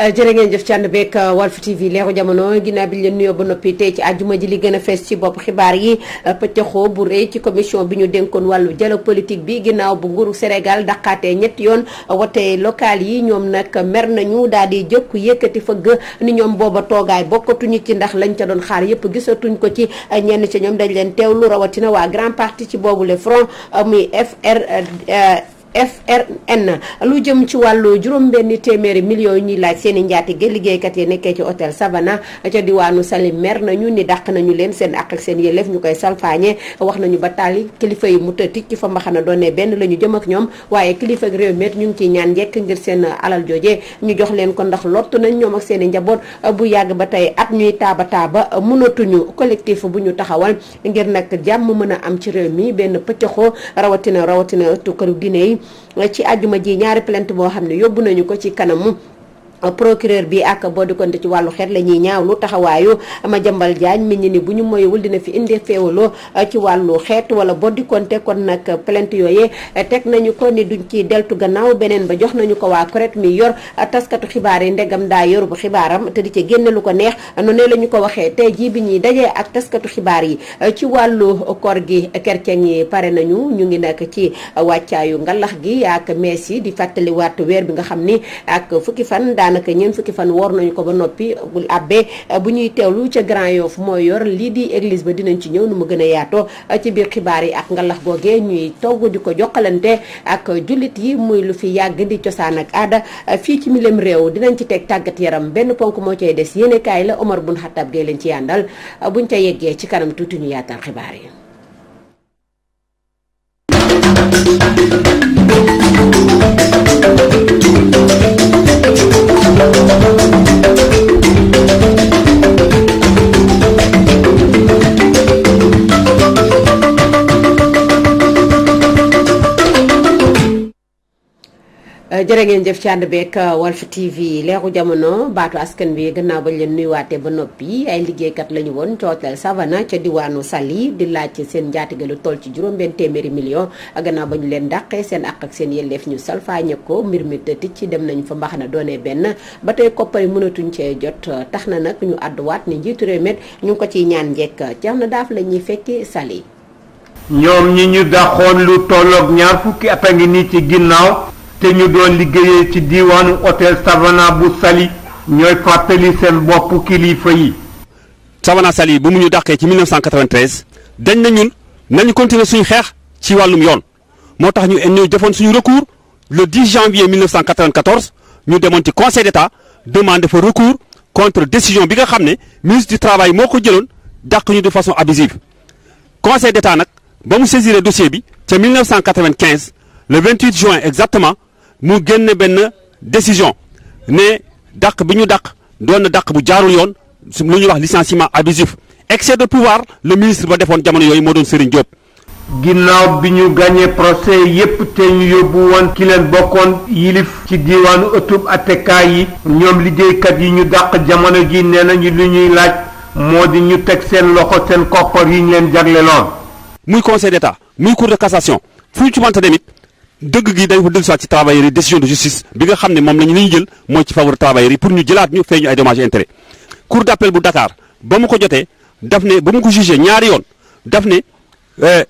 jërë ngeen jëf ci ànd beeg Walf TV leeru jamono ginnaaw bi ñu leen nuyoo ba noppi tey ci àjjuma ji li gën a fees ci bopp xibaar yi pëccëxoo bu rëy ci commission bi ñu dénkoon wàllu dialogue politique bi ginnaaw bu nguuru Sénégal daqaatee ñetti yoon wote local yi ñoom nag mer nañu daal di jëkk yëkkati fëgg ni ñoom booba toogaay bokkatuñu ci ndax lañ ca doon xaar yëpp gisatuñ ko ci ñenn ci ñoom dañ leen teewlu rawatina waa grand parti ci boobu le front muy FRN lu jëm ci wàllu juróom-benni téeméeri millions yi ñuy laaj seen i njaatige liggéeykat yi nekkee ci hôtel Savana ca diwaanu Saly mer nañu ni dàq nañu leen seen àq ak seen yelleef ñu koy salfaañe wax nañu ba taali kilifa yi mu tëtic ci fa mbaxana doone benn la ñu jëm ak ñoom waaye kilifa ak réew mi ñu ngi ciy ñaan njekk ngir seen alal jooje ñu jox leen ko ndax lottu nañ ñoom ak seen i njaboot bu yàgg ba tey at ñuy taaba mënatuñu collectif bu ñu taxawal ngir nag jàmm mën a am ci réew mi benn pëccëxoo rawatina ëttu këru diine yi ci àjjuma ji ñaari plainte boo xam ne yóbbu nañu ko ci kanamu procureur bi ak boo di konte ci wàllu xeet la ñuy ñaawlu taxawaayu Madiambal Diagne mi ñi ni bu ñu moywul dina fi indi féewaloo ci wàllu xeet wala boo di konte kon nag plainte yooyee teg nañu ko ni duñ ci deltu gannaaw beneen ba jox nañu ko waa CORED mi yor taskatu xibaar yi ndegam daa yor bu xibaaram te di ci génne lu ko neex noonu la ñu ko waxee tey jii bi ñuy dajee ak taskatu xibaar yi ci wàllu koor gi chrétien yi pare nañu ñu ngi nekk ci wàccaayu ngalax gi ak mees yi di fàttaliwaat weer bi nga xam ni ak fukki fan daanaka ñeent fukki fan woor nañu ko ba noppi bul abbee bu ñuy teewlu ca Grand Yoff mooy yor lii di église ba dinañ ci ñëw nu mu gën a yaatoo ci biir xibaar yi ak ngalax googee ñuy togg di ko jokkalante ak jullit yi muy lu fi yàgg di cosaan ak aada fii ci milem réew dinañ ci teg tàggat yaram benn ponk moo cay des yéene kaay la Omar Bun Xattab Gueye leen ci yàndal buñ ca yeggee ci kanam tuuti ñu yaatal xibaar yi. jërë ngeen jëf ci ànd beeg Walf TV leeru jamono baatu askan bi gannaaw bañ leen nuyuwaatee ba noppi ay liggéeykat lañu woon ca hôtel Savana ca diwaanu Saly di laaj seen njaatige lu toll ci juróom-benn téeméeri million gannaaw ba ñu leen dàqee seen àq ak seen yelleef ñu salfaañe ko mbir mi tëtic ci dem nañ fa mbaxana doonee benn ba tey koppari mënatuñ cee jot tax na nag ñu àdduwaat ni njiitu réew mi ñu ngi ko ciy ñaan njekk ceex na daaf la ñuy fekki Saly. ñoom ñi ñu dàqoon lu tolloog ñaar fukki at a ngi nii ci ginnaaw te ñu doon liggéeyee ci diiwaanu hôtel Savana bu Saly ñooy fàttali seen bopp kilifa yi. Savana Saly bu mu ñu dàqee ci 1993 dañ na ñun nañu continuer suñu xeex ci wàllum yoon moo tax ñu defoon suñu recours le 10 janvier 1994 ñu demoon ci conseil d'état demandé fa recours contre décision bi nga xam ne ministre du travail moo ko jëloon dàq ñu de façon abusive. conseil d'état nag ba mu saisir dossier bi ca 1995 le 28 juin exactement mu génne benn décision ne dàq bi ñu dàq doon na dàq bu jaarul yoon lu ñuy wax licenciement abusif excès de pouvoir le ministre ba defoon jamono yooyu moo doon Serigne Diop. ginnaaw bi ñu gagné procès yépp te ñu yóbbu woon ki leen bokkoon yilif ci diiwaanu ëttub attekaay yi ñoom liggéeykat yi ñu dàq jamono ji nee nañu lu ñuy laaj moo di ñu teg seen loxo seen koppar yi ñu leen jagleloon. muy conseil d'état muy cour de cassation fu ñu ci mënta demit dëgg gi dañ ko dellusiwaat ci travailleurs yi décision de justice bi nga xam ne moom la ñu jël mooy ci faveur travailleurs yi pour ñu jëlaat ñu fay ñu ay dommages et intérêts. cour d'appel bu Dakar ba mu ko jotee daf ne ba mu ko jugé ñaari yoon daf ne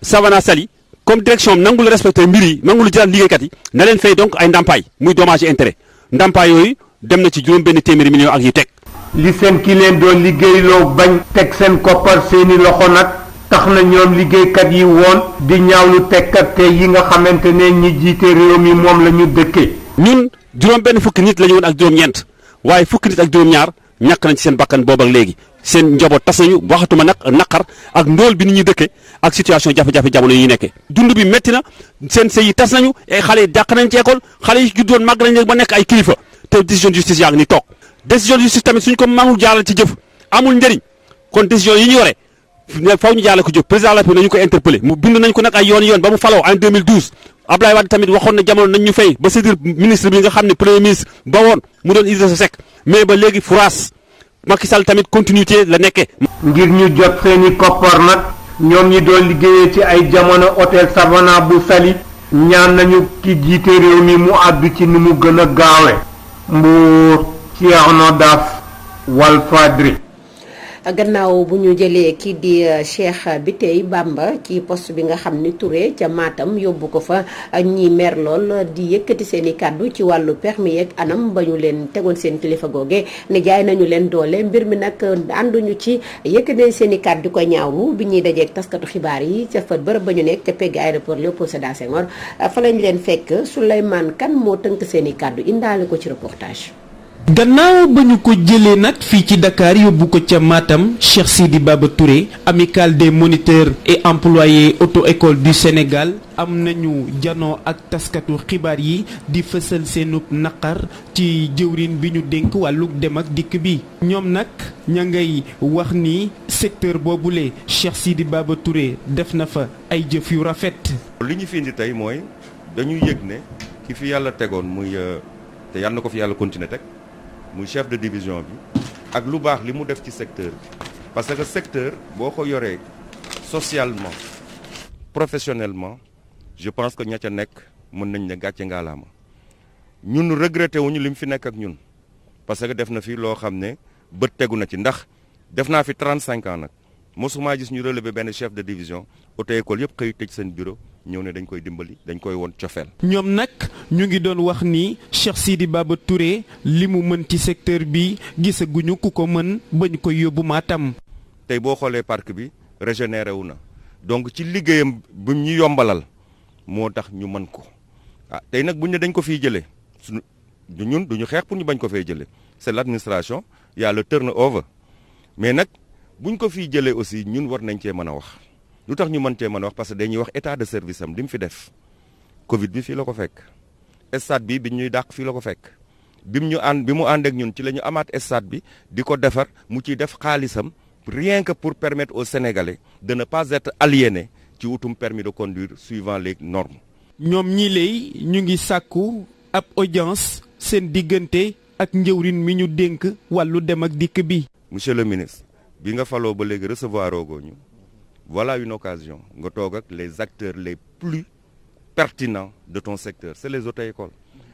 Savana Saly comme direction nangul respecté mbir yi nangul jëlaat liggéeykat yi na leen fay donc ay ndàmpaay muy dommages et intérêts ndàmpaay yooyu dem na ci juróom-benn téeméeri millions ak yu teg. li seen ki leen doon liggéeyloo bañ teg seen koppar seeni loxo nag. tax na ñoom liggéeykat yi woon di ñaawlu tekkate yi nga xamante ne ñi jiite réew mi moom la ñu dëkkee. ñun juróom-benn fukki nit la ñu woon ak juróom-ñeent waaye fukki nit ak juróom-ñaar ñàkk nañ ci seen bakkan boobu ak léegi seen njaboot tas nañu waxatuma nag naqar ak ndóol bi nit ñi dëkkee ak situation jafe-jafe jamono yi ñu nekkee. dund bi métti na seen sëy yi tas nañu ay xale yi dàq nañ ci école xale yi juddoon màgg nañ ba nekk ay kilifa te décision de justice yaa ngi ni toog décision de justice tamit suñ ko mënul jaaral ci jëf amul njëriñ kon décision yi ñu yore faw ñu jaarale ko jóg président de la République nañu ko interpellé mu bind nañ ko nag ay yoon ba mu faloo en 2012 Abdoulaye Wade tamit waxoon na jamono nañ ñu fay ba c'est-à-dire ministre bi nga xam ne premier ministre ba woon mu doon Idrissa Seck mais ba léegi furaas Macky Sall tamit continuité la nekkee. ngir ñu jot seeni koppar nag ñoom ñi doon liggéeyee ci ay jamono hôtel Savana bu Saly ñaan nañu ki jiite réew mi mu àddu ci ni mu gën a gaawe Mbour Thierno Daaf Walfadjri. gannaaw bu ñu jëlee kii di Cheikh Biteye Bamba ci poste bi nga xam ni Touré ca Matam yóbbu ko fa ñi mer lool di yëkkati seen i kàddu ci wàllu permis yeeg anam ba ñu leen tegoon seen kilifa googe ne jaay nañu leen doole mbir mi nag ànduñu ci yëkkati seen i kàddu di ko ñaawlu bi ñuy dajeeg taskatu xibaar yi ca fa bërëb ba ñu nekk ca pegg aéroport Léopold Sédar Senghor fa lañ leen fekk Souleymane Kane moo tënk seen i kàddu indaale ko ci reportage. gannaaw ba ñu ko jëlee nag fii ci Dakar yóbbu ko ca Matam Cheikh Sidi Baba Touré amicale des moniteurs et employés auto-école du Sénégal am nañu janoo ak taskatu xibaar yi di fësal seenub naqar ci jëwrin bi ñu dénk wàllu dem ak dikk bi ñoom nag ña ngay wax ni secteur boobule Cheikh Sidi Baba Touré def na fa ay jëf yu rafet. li ñu fi indi tey mooy dañuy yëg ne ki fi yàlla tegoon muy te yàlla na ko fi yàlla continuer teg. muy chef de division bi ak lu baax li mu def ci secteur bi parce que secteur boo ko yoree socialement professionnellement je pense que ña ca nekk mën nañ ne gàcce ngaalaama ñun regretté wuñu li mu fi nekk ak ñun parce que def na fi loo xam ne bët tegu na ci ndax def naa fi 35 ans nag mosuma gis ñu relever benn chef de division auto-école yëpp xëy tëj seen bureau ñëw ne dañ koy dimbali dañ koy won cofeel. ñoom nag ñu ngi doon wax ni Cheikh Sidi Baba Touré li mu mën ci secteur bi gisaguñu ku ko mën bañ koy yóbbu Matam. tey boo xoolee parc bi régénéré wu na donc ci liggéeyam bu ñu yombalal moo tax ñu mën ko tey nag buñ ne dañ ko fiy jëlee suñu ñun duñu xeex pour ñu bañ ko fay jëlee c'est l'administration y a le turnover mais nag buñ ko fiy jëlee aussi ñun war nañ cee mën a wax. lu tax ñu mën cee mën a wax parce que dañuy wax état de service am li mu fi def Covid bi fii la ko fekk stade bi ñuy dàq fii la ko fekk bi mu ànd ak ñun ci la ñu amaat stade bi di ko defar mu ciy def xaalisam rien que pour permettre aux Sénégalais de ne pas être aliénés ci wutum permis de conduire suivant les normes. ñoom ñii lay ñu ngi sàkku ab audience seen diggante ak njëwrin mi ñu dénk wàllu dem ak dikk bi. monsieur le ministre bi nga faloo ba léegi recevoir oogoo ñu. Voilà une occasion nga toog ak les acteurs les plus pertinents de ton secteur c'est les auto-écoles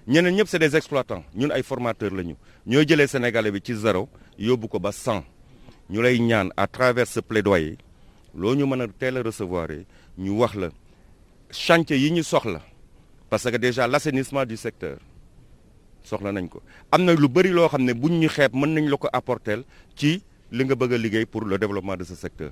ñeneen ñëpp c'est des exploitants ñun ay formateurs la ñu ñooy jëlee sénégalais bi ci 0 yóbbu ko ba 100 ñu lay ñaan à travers ce plaidoyer loo ñu mën a teel a recevoir ñu wax la chantier yi ñu soxla parce que déjà l'assainissement du secteur soxla nañ ko am na lu bëri loo xam ne buñ ñu xeeb mën nañ la ko apporter ci li nga bëgg a liggéey pour le développement de ce secteur.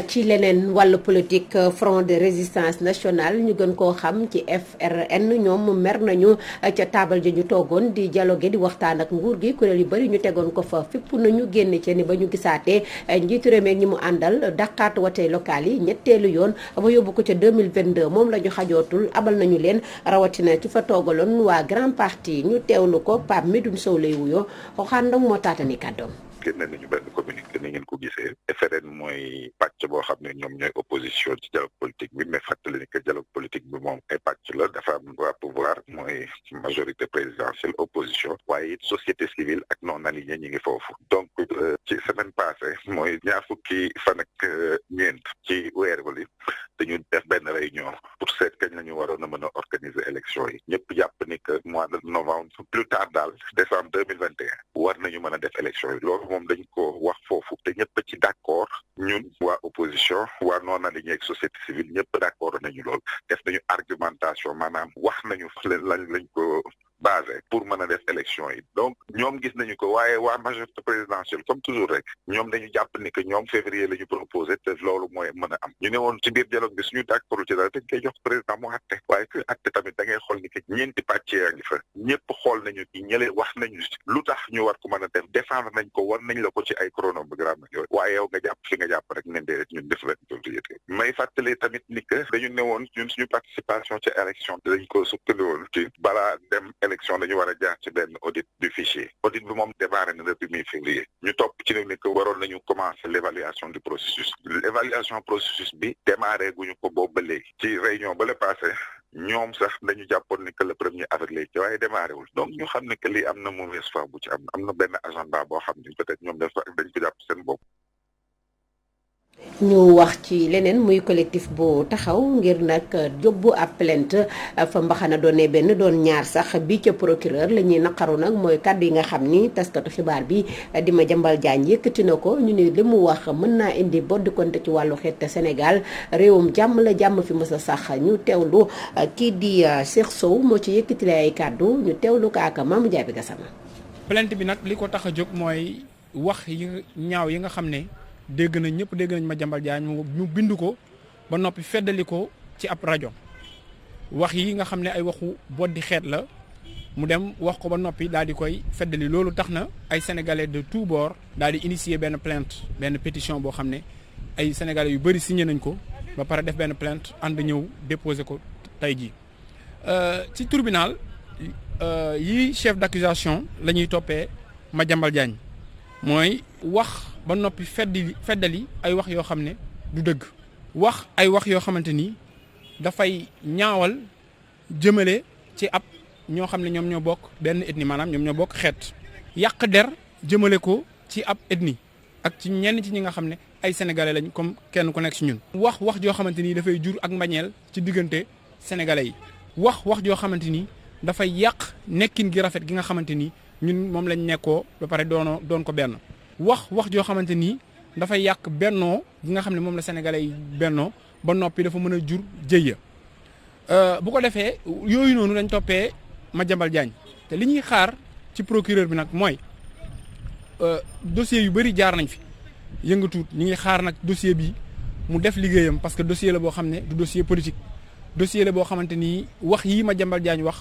ci leneen wàllu politique front de résistance nationale ñu gën koo xam ci FRN ñoom mer nañu ca taabal ji ñu toogoon di dialogue di waxtaan ak nguur gi kuréel yu bari ñu tegoon ko fa fépp nañu génne ci ni ba ñu gisaatee njiitu réew mi ñi mu àndal daqaat watey local yi ñetteelu yoon ba yóbbu ko ca 2022 moom la ñu xajootul abal nañu leen rawatina ci fa toogaloon waa grand parti ñu teewlu ko Pape Medoune Sow lay wuyoo xooxaan ndong moo taatani kàddoom. génne nañu benn communiqué ni ngeen ko gisee FRN mooy pàcc boo xam ne ñoom ñooy opposition ci dialogue politique bi mais fàttali ni que dialogue politique bi moom ay pàcc la dafa am waa pouvoir mooy majorité présidentielle opposition waaye it société civile ak non aligné ñi ngi foofu donc ci semaine passée mooy ñaar fukki fan ak ñeent ci weer bi dañu def benn réunion pour seet kañ la ñu waroon a mën a organiser élection yi ñëpp jàpp ni que mois de novembre plus tard daal décembre 2021 war nañu mën a def élection yi loolu moom dañ ko wax foofu te ñëpp ci d'accord ñun waa opposition waa non aligné ak société civile ñëpp d'accord nañu loolu def nañu argumentation maanaam wax nañu lañ ko basé pour mën a def élection yi donc ñoom gis nañu ko waaye waa majorité présidentielle comme toujours rek ñoom dañu jàpp ni que ñoom février la ñu proposé te loolu mooy mën a am ñu ne woon ci biir dialogue bi suñu d'accord ci dara dañ koy jox président mu àtte waaye ku àtte tamit da ngay xool ni que ñeenti pàcc yaa ngi fa ñëpp xool nañu ci ñële wax nañu lu tax ñu war ko mën a def défendre nañ ko war nañ la ko ci ay chronogramme yooyu waaye yow nga jàpp fi nga jàpp rek ne déedéet ñun def leen may fàttali tamit ni que dañu ne woon ñun suñu participation ci élection dañ ko sukkandi woon ci balaa dem élection dañu war a jaar ci benn audit du fichier audit bi moom démarré na depuis mi-février ñu topp ci ne que waroon nañu commencer l'évaluation du processus bi démarré guñu ko boobu ba léegi ci réunion ba le passé ñoom sax dañu jàppoon ni que le 1er avril léegi waaye démarré wul donc ñu xam ne que lii am na mauvaise foi bu ci am na benn agenda boo xam ne peut-être ñoom dañ ko jàpp seen bopp. ñu wax ci leneen muy collectif bu taxaw ngir nag yóbbu ab plainte fa mbaxana doone benn doon ñaar sax bi ca procureur la ñuy naqaru nag mooy kàddu yi nga xam ni taskatu xibaar bi di Madiambal Diagne yëkkati na ko ñu ne li mu wax mën naa indi boddi konte ci wàllu xeet Sénégal réewum jàmm la jàmm fi mës a sax ñu teewlu kii di Cheikh Sow moo ci yëkkati la ay kàddu ñu teewlu ko ak Mamadou Diaby Gassama. plainte bi nag li ko tax a jóg mooy wax yi ñaaw yi nga xam ne dégg nañ Madiambal Diagne ñu bind ko ba noppi feddali ko ci ab rajo wax yi nga xam ne ay waxu boddi xeet la mu dem wax ko ba noppi daal di koy feddali loolu tax na ay sénégalais de tous bords daal di initier benn plainte benn pétition boo xam ne ay sénégalais yu bëri signé nañ ko ba pare def benn plainte ànd ñëw déposer ko tey jii ci tribunal yi chef d'accusation la ñuy toppee Madiambal Diagne mooy wax ba noppi feddali ay wax yoo xam ne du dëgg wax ay wax yoo xamante ni dafay ñaawal jëmale ci ab ñoo xam ne ñoom ñoo bokk benn ethnie maanaam ñoom ñoo bokk xeet yàq der jëmale ko ci ab ethnie ak ci ñenn ci ñi nga xam ne ay sénégalais lañ comme kenn ku nekk ci ñun. wax joo xamante ni dafay jur ak mbañeel ci diggante sénégalais yi wax joo xamante ni dafay yàq nekkin gi rafet gi nga xamante ni ñun moom lañ nekkoo ba pare doon ko benn. wax joo xamante ni dafay yàq bennoo gi nga xam ne moom la sénégalais yi bennoo ba noppi dafa mën a jur jëyya bu ko defee yooyu noonu lañ toppee Madiambal Diagne te li ñuy xaar ci procureur bi nag mooy dossier yu bëri jaar nañ fi yëngatuut ñi ngi xaar nag dossier bi mu def liggéeyam parce que dossier la boo xam ne du dossier politique dossier la boo xamante ni wax yi Madiambal Diagne wax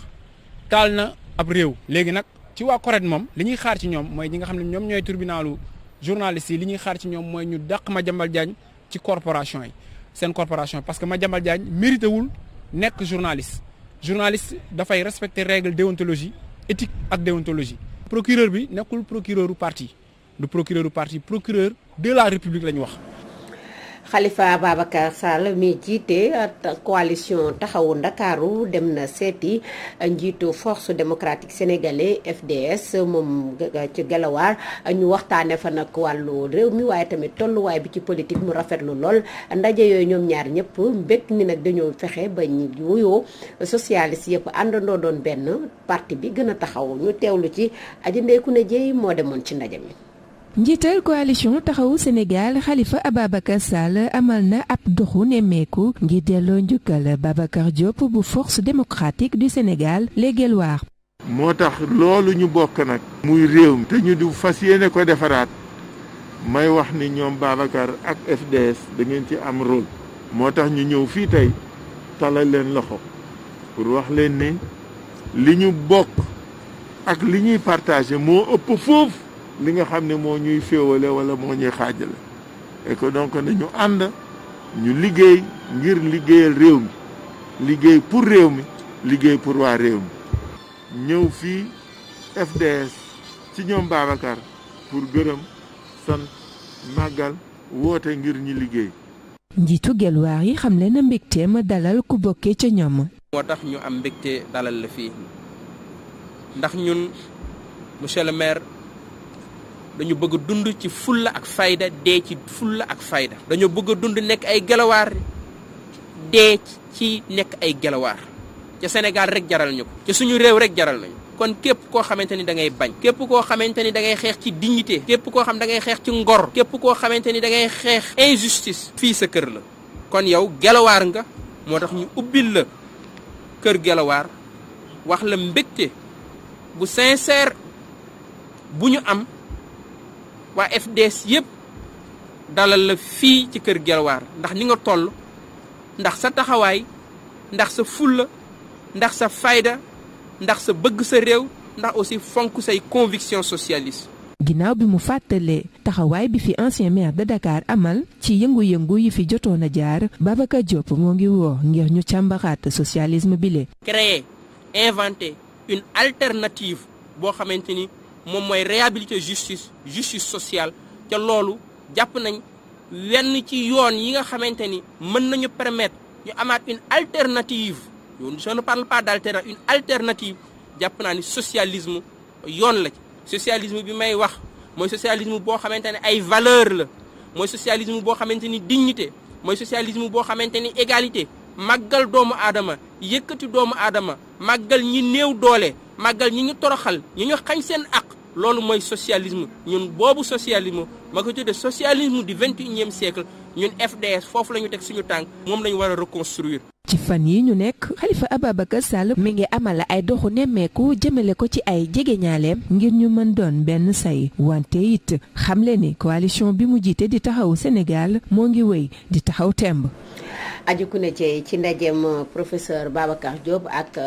taal na ab réew léegi nag ci waa CORED moom li ñuy xaar ci ñoom mooy ñi nga xam ne ñoom ñooy tribunalu journalistes yi li ñuy xaar ci ñoom mooy ñu dàq Madiambal Diagne ci corporation yi seen corporation parce que Madiambal Diagne mérité wul nekk journaliste dafay respecter règle déontologie éthique ak déontologie procureur bi nekkul procureur u parti du procureur u parti procureur de la république la ñu wax. Khalifa Ababacar Sall mi jiite coalition taxawu Ndakaaru dem na seeti njiitu force démocratique sénégalais FDS moom ci Gelawaar ñu waxtaane fa nag wàllu réew mi waaye tamit tolluwaay bi ci politique mu rafetlu lool ndaje yooyu ñoom ñaar ñëpp mbég ni nag dañoo fexe ba ñu wuyoo socialiste yëpp àndandoo doon benn parti bi gën a taxaw ñu teewlu ci Aji Ndeeku ne Jéy moo demoon ci ndaje mi. njiital coalition taxawu Sénégal Khalifa Ababacar Sall amal na ab doxu nemmeeku ngir delloo njukkal Babacar Diop bu force démocratique du Sénégal les Guelwaar. moo tax loolu ñu bokk nag. muy réew mi te ñu du fas yéene ko defaraat may wax ni ñoom Babacar ak FDS da ngeen ci am rôle. moo tax ñu ñëw fii tey talal leen loxo pour wax leen ne li ñu bokk ak li ñuy partagé moo ëpp foofu. li nga xam ne moo ñuy féewale wala moo ñuy xaajale et que donc nañu ànd ñu liggéey ngir liggéeyal réew mi liggéey pour réew mi liggéey pour waa réew mi ñëw fii FDS ci ñoom Babacar pour gërëm sant màggal woote ngir ñi liggéey. njiitu Guelwaar yi xam leen na mbégteem dalal ku bokkee ca ñoom. moo tax ñu am mbégte dalal la fii ndax ñun monsieur le maire. dañu bëgg a dund ci fulla ak fayda dee ci fulla ak fayda dañoo bëgg a dund nekk ay Gelawaar dee ci nekk ay Gelawaar ca Sénégal rek jaral ñu ko ca suñu réew rek jaral nañu kon képp koo xamante ni da ngay bañ képp koo xamante ni da ngay xeex ci dignité képp koo xam da ngay xeex ci ngor képp koo xamante ni da ngay xeex injustice fii sa kër la kon yow Gelawaar nga moo tax ñu ubbil la kër Gelawaar wax la mbégte bu sincère bu ñu am waa FDS yëpp dalal la fii ci kër Gelawaar ndax ni nga toll ndax sa taxawaay ndax sa fulla ndax sa fayda ndax sa bëgg sa réew ndax aussi fonk say conviction socialiste. ginnaaw bi mu fàttalee taxawaay bi fi ancien maire de Dakar amal ci yëngu-yëngu yi fi jotoon a jaar Babacar Diop moo ngi woo ngir ñu càmbaraat socialisme bi le créer inventer une alternative boo xamante ni moom mooy réhabiliter justice sociale te loolu jàpp nañ wenn ci yoon yi nga xamante ni mën nañu permettre ñu amaat une alternative je ne parle pas d'alternative une alternative jàpp naa ni socialisme yoon la ci socialisme bi may wax mooy socialisme boo xamante ne ay valeur la mooy socialisme boo xamante ni dignité mooy socialisme boo xamante ni égalité màggal doomu aadama yëkkati doomu aadama màggal ñi néew doole màggal ñi ñu toroxal ñi ñu xañ seen aq loolu mooy socialisme ñun boobu socialisme ma ko tuddee socialisme du 21e siècle ñun FDS foofu la ñu teg suñu tànk moom la ñu war a reconstruire. ci fan yi ñu nekk Khalifa Ababacar Sall mi ngi amal ay doxu nemmeeku jëmale ko ci ay jegeñaaleem ngir ñu mën doon benn say wante it xamle ni coalition bi mu jiite di taxawu Sénégal moo ngi wéy di taxaw temb. ajuku na ci ndajeem professeur Babacar Diop ak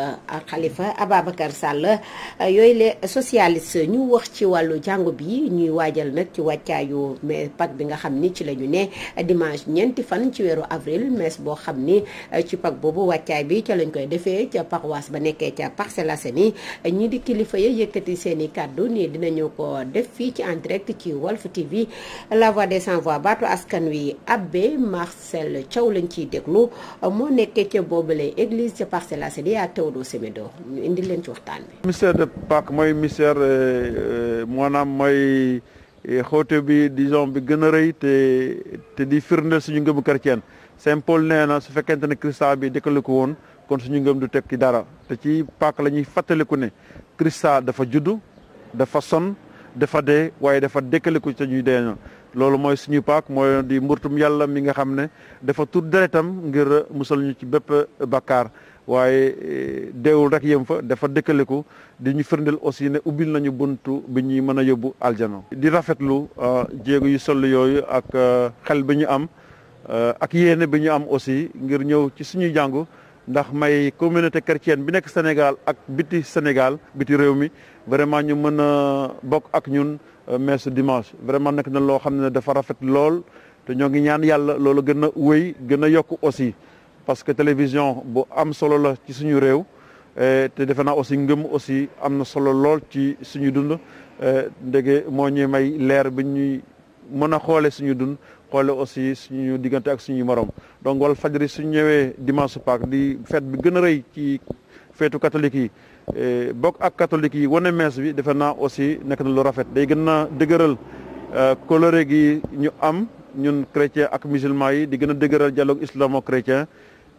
Khalifa Ababacar Sall yooyu le socialiste ñu wax ci wàllu jàngu bi ñuy waajal nag ci wàccaayu mais Pâques bi nga xam ni ci la ñu ne dimanche ñeenti fan ci weeru avril messe boo xam ni ci Pâques boobu wàccaay bi ca lañ koy defee ca paroisse ba nekkee ca Parcelles Assainies ñi di kilifa ya yëkkati seen i kàddu ni dinañu ko def fii ci en direct ci Walf TV la voix des sans voix baatu askan wi abbé Marcel Thiaw lañ ciy déglu moo nekkee ca boobule église ca Parcelles Assainies ak Théodore Semedo ñu indi leen ci waxtaan bi. mystère de Pâques mooy mystère maanaam mooy xóote bi disons bi gën a rëy te di firndeel suñu ngëmu chrétien Saint Paul nee na su fekkente ne Christa bi dëkkaliku woon kon suñu ngëm du tekki dara te ci Pâques la ñuy fàttaliku ne Christa dafa juddu dafa son dafa dee waaye dafa dëkkaliku ca ñuy dee na loolu mooy suñu Pâques mooy di mburtum yàlla mi nga xam ne dafa tur deretam ngir musal ñu ci bépp bakkaar waaye deewul rek yem fa dafa dëkkaliku di ñu firndeel aussi ne ubbil nañu buntu bi ñuy mën a yóbbu aljana di rafetlu jéego yu sell yooyu ak xel bi ñu am ak yéene bi ñu am aussi ngir ñëw ci suñuy jàngu ndax may communauté chrétienne bi nekk Sénégal ak biti Sénégal biti réew mi vraiment ñu mën a bokk ak ñun messe dimanche vraiment nekk na loo xam ne dafa rafet lool te ñoo ngi ñaan yàlla loolu gën a wéy gën a yokk aussi parce que télévision bu am solo la ci suñu réew te defe naa aussi ngëm aussi am na solo lool ci suñu dund ndege moo ñuy may leer bi ñuy mën a xoole suñu dund xoole aussi suñu diggante ak suñu morom donc Walfadjri suñu ñëwee dimanche Pâques di fête bi gën a rëy ci feetu catholique yi bokk ak catholique yi wane messe bi defe naa aussi nekk na lu rafet day gën a dëgëral coloré gi ñu am ñun chrétien ak musulman yi di gën a dëgëral dialogue islamo-chrétien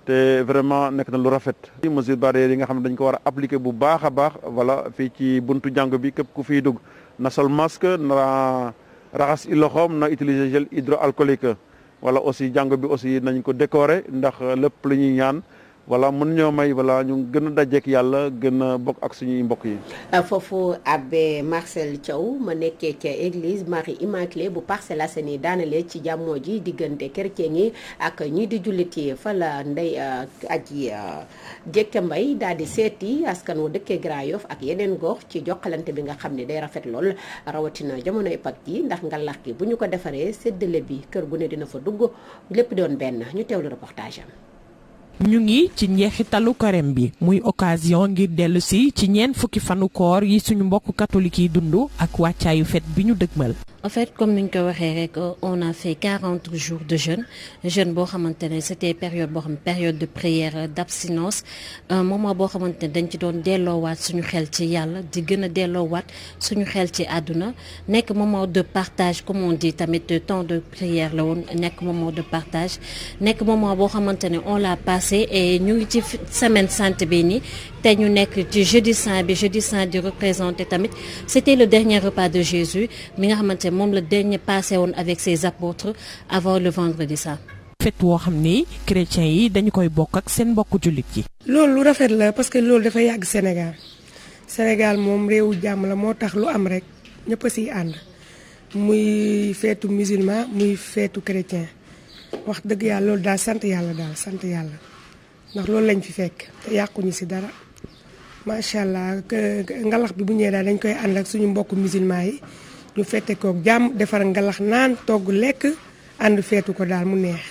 te vraiment nekk na lu rafet. mesures barrières yi nga xam ne dañ ko war a appliquer bu baax a baax voilà fii ci buntu jàng bi képp ku fiy dugg na sol masque na raxas i loxoom na utiliser gel hydroalcoolique wala aussi jàng bi aussi nañ ko décorer ndax lépp lu ñuy ñaan voilà mën ñoo may voilà ñu gën a dajeek yàlla gën a bokk ak suñuy mbokk yi. foofu abbé Marcel Thiaw ma nekkee ca église Marie Immaculée bu Parcelles Assainies daanale ci jàmmoo ji diggante chrétien yi ak ñii di jullit yi fa la ndey aji Jekke Mbay daal di seeti askan wu dëkkee Grand Yoff ak yeneen gox ci jokkalante bi nga xam ne day rafet lool rawatina jamonoy Pâques yi ndax ngalax gi bu ñu ko defaree séddale bi kër gu ne dina fa dugg lépp doon benn ñu teewlu reportage am. ñu ngi ci njeexitalu carême bi muy occasion ngir dellu si ci ñeent fukki fanu koor yi suñu mbokk catholique yi dund ak wàccaayu fête bi ñu dëgmal. En fait, comme nous l'avons dit, on a fait 40 jours de jeûne. Jeûne, c'était période de prière, d'abstinence. Un moment où on dañ ci doon delloowaat suñu xel ci Yàlla di gën a delloowaat suñu xel ci àdduna nekk moment de partage comme on dit tamit temps de prière la woon nekk moment de partage nekk moment boo xamante ne on l'a passé et ñu ngi ci semaine sainte bi nii te ñu nekk ci jeudi saint di représenter tamit c'était le dernier repas de Jésus mi nga xamante moom la dernier passé woon avec ses apôtres avant le vendredi saint. fête woo xam ni chrétiens yi dañu koy bokk ak seen mbokku jullit yi. loolu lu rafet la parce que loolu dafa yàgg Sénégal moom réewu jàmm la moo tax lu am rek ñëpp a siy ànd muy feetu musulman muy feetu chrétien wax dëgg yàlla loolu daal sant yàlla ndax loolu lañ fi fekk te yàquñu si dara macha allah ngalax bi bu ñëwee daal dañ koy ànd ak suñu mbokku musulman yi ñu fette kook jàmm defar ngalax naan togg lekk ànd feetu ko daal mu neex.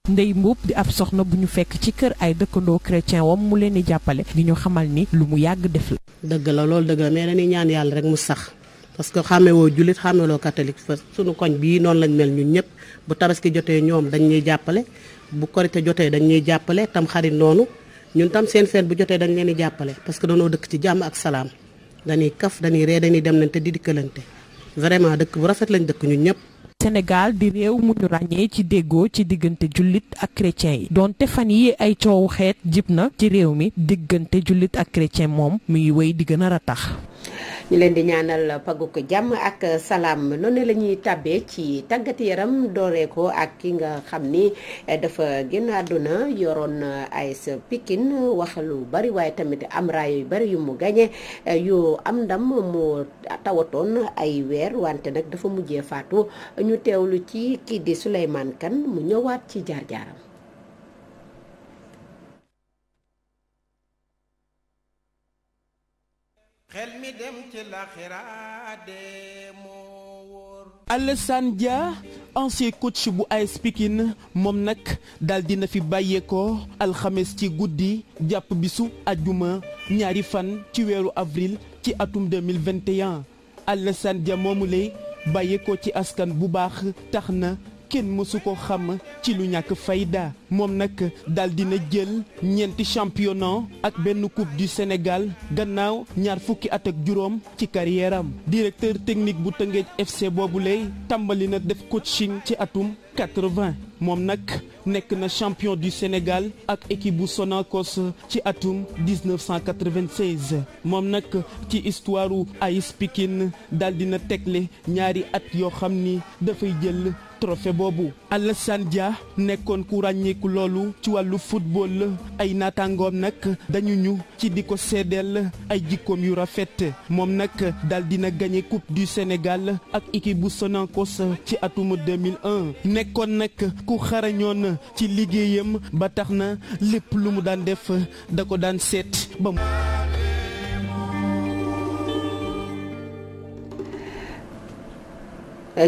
Ndey Mbuub di ab soxna bu ñu fekk ci kër ay dëkkandoo chrétien wam mu leen di jàppale di ñu xamal ni lu mu yàgg def la. dëgg la loolu dëgg la mais dañuy ñaan yàlla rek mu sax parce que xàmmewoo jullit xàmmewoo catholique fa suñu koñ bii noonu lañ mel ñun ñëpp bu tabaski jotee ñoom dañ ñuy jàppale bu korite jotee dañ ñuy jàppale tam xarit noonu ñun tam seen feet bu jotee dañ leen di jàppale parce que dañoo dëkk ci jàmm ak salaam dañuy kaf dañuy ree dañuy dem nañ te di dikkalante vraiment dëkk bu rafet lañ dëkk ñun ñëpp. Sénégal di réew mu ñu ràññee ci déggoo ci diggante jullit ak chrétien yi donte fan yi ay coowu xeet jib na ci réew mi diggante jullit ak chrétien moom mu ngi wéy di gën a ratax. ñu leen di ñaanal paguk jàmm ak salaam noonu la ñuy tàbbee ci tàggat yaram dooree ko ak ki nga xam ni dafa génn àdduna yoroon AS Pikine wax lu bari waaye tamit am raay yu bari yu mu gañe yu am ndam mu tawatoon ay weer wante nag dafa mujjee faatu ñu teewlu ci kii di Souleymane Kane mu ñëwaat ci jaar-jaaram. xel mi dem ci laxiraade moo wóor. Alassane Dia ancien coach bu AS Pikine moom nag daal dina fi bàyyeekoo alxames ci guddi jàpp bisu ajjuma ñaari fan ci weeru avril ci atum 2021 Alassane Dia moomu lay bàyyeekoo ci askan bu baax tax na kenn mësu ko xam ci lu ñàkk fayda moom nag daal dina jël ñeenti championnat ak benn coupe du Sénégal gannaaw ñaar fukki at ak juróom ci carrière am directeur technique bu Tëngéej FC boobu lay tàmbali na def coaching ci atum 80 moom nag nekk na champion du Sénégal ak équipe bu Sonacos ci atum 1996 moom nag ci histoire u AS Pikine daal dina tegle ñaari at yoo xam ni dafay jël trophée boobu Alassane Dia nekkoon ku ràññeeku loolu ci wàllu football ay naataangoom nag dañu ñu ci di ko seedeel ay jikkoom yu rafet moom nag daal dina gagné coupe du Sénégal ak équipe bu Sonacos ci atum 2001 nekkoon nag ku xarañoon ci liggéeyam ba tax na lépp lu mu daan def da ko daan seet ba mu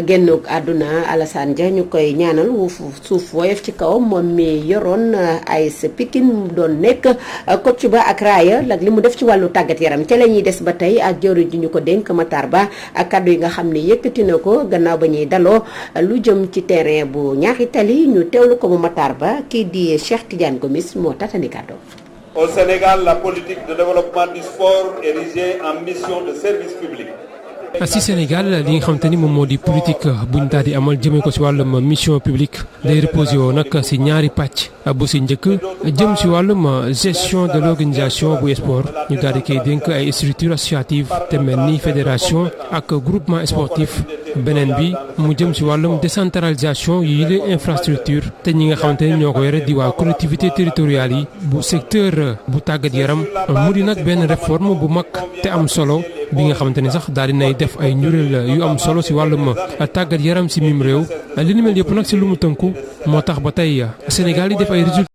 génnuk àdduna Alassane Dia ñu koy ñaanal suuf woyof ci kaw moom mi yoroon AS Pikine mu doon nekk coach ba ak raaya lag li mu def ci wàllu tàggat yaram ca la ñuy des ba tey ak jëwriñ ji ñu ko dénk Matar Ba ak kàddu yi nga xam ne yëkkati na ko gannaaw ba ñuy daloo lu jëm ci terrain bu Ñaaxi Tali ñu teewlu ko mu Matar Ba kii di Cheikh Tidiane Gomis moo tatani kàddu. Au Sénégal, la politique de développement du sport est érigée en mission de service public. ci Sénégal li nga xamante ni moom moo di politique buñ daal di amal jëmee ko ci wàllum mission publique day reposé woo nag ci ñaari pàcc bu ci njëkk jëm ci wàllum gestion de l'organisation bu sport ñu daal di koy dénk ay structures associatives te mel ni fédération ak groupement sportif beneen bi mu jëm ci wàllum décentralisation yi les infrastructures te ñi nga xamante ni ñoo ko yore di waa collectivités territoriales yi bu secteur bu tàggat yaram mu di nag benn réforme bu mag te am solo bi nga xamante ni sax daal di nay def ay njureel yu am solo ci wàllum tàggat yaram ci mim réew li ni mel yëpp nag ci lu mu tënku moo tax ba tey Sénégal yi def ay résultats